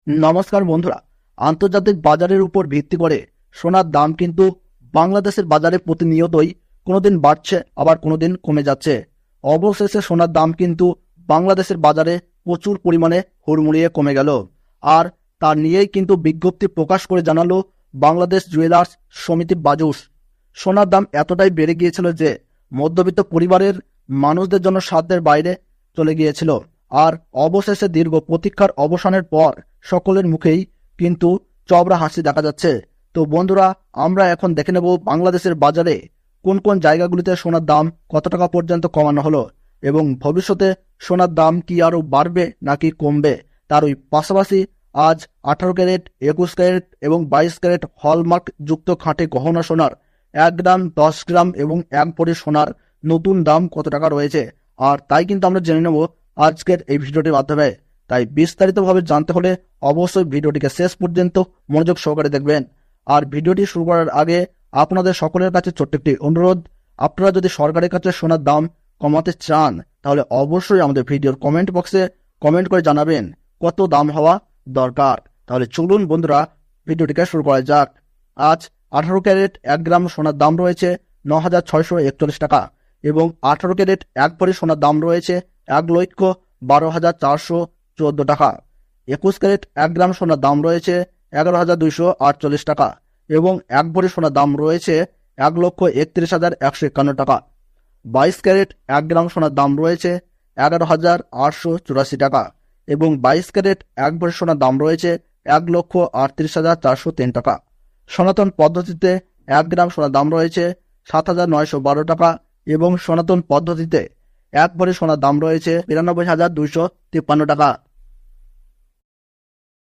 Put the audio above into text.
নমস্কার বন্ধুরা। আন্তর্জাতিক বাজারের উপর ভিত্তি করে সোনার দাম কিন্তু বাংলাদেশের বাজারে প্রতিনিয়তই কোনোদিন বাড়ছে, আবার কোনোদিন কমে যাচ্ছে। অবশেষে সোনার দাম কিন্তু বাংলাদেশের বাজারে প্রচুর পরিমাণে হুড়মুড়িয়ে কমে গেল। আর তার নিয়েই কিন্তু বিজ্ঞপ্তি প্রকাশ করে জানালো বাংলাদেশ জুয়েলার্স সমিতি বাজুস। সোনার দাম এতটাই বেড়ে গিয়েছিল যে মধ্যবিত্ত পরিবারের মানুষদের জন্য সাধ্যের বাইরে চলে গিয়েছিল। আর অবশেষে দীর্ঘ প্রতীক্ষার অবসানের পর সকলের মুখেই কিন্তু চওড়া হাসি দেখা যাচ্ছে। তো বন্ধুরা, আমরা এখন দেখে নেব বাংলাদেশের বাজারে কোন কোন জায়গাগুলিতে সোনার দাম কত টাকা পর্যন্ত কমানো হলো এবং ভবিষ্যতে সোনার দাম কি আরও বাড়বে নাকি কমবে। তার ওই পাশাপাশি আজ 18 ক্যারেট, 21 ক্যারেট এবং 22 ক্যারেট হলমার্ক যুক্ত খাঁটি গহনা সোনার 1 গ্রাম, 10 গ্রাম এবং 1 ভরি সোনার নতুন দাম কত টাকা রয়েছে। আর তাই কিন্তু আমরা জেনে নেব আজকের এই ভিডিওটির মাধ্যমে। তাই বিস্তারিতভাবে জানতে হলে অবশ্যই ভিডিওটিকে শেষ পর্যন্ত মনোযোগ সহকারে দেখবেন। আর ভিডিওটি শুরু করার আগে আপনাদের সকলের কাছে ছোট্ট একটি অনুরোধ, আপনারা যদি সরকারের কাছে সোনার দাম কমাতে চান তাহলে অবশ্যই আমাদের ভিডিওর কমেন্ট বক্সে কমেন্ট করে জানাবেন কত দাম হওয়া দরকার। তাহলে চলুন বন্ধুরা, ভিডিওটিকে শুরু করা যাক। আজ 18 ক্যারেট 1 গ্রাম সোনার দাম রয়েছে 9,641 টাকা এবং 18 ক্যারেট 1 ভরি সোনার দাম রয়েছে 1,12,414 টাকা। 21 ক্যারেট 1 গ্রাম সোনার দাম রয়েছে 11,248 টাকা এবং 1 ভরি সোনার দাম রয়েছে 1,31,151 টাকা। 22 ক্যারেট 1 গ্রাম সোনার দাম রয়েছে 11,884 টাকা এবং 22 ক্যারেট 1 ভরি সোনার দাম রয়েছে 1,38,403 টাকা। সনাতন পদ্ধতিতে 1 গ্রাম সোনার দাম রয়েছে 7,912 টাকা এবং সনাতন পদ্ধতিতে 1 ভরি সোনার দাম রয়েছে 92,253 টাকা।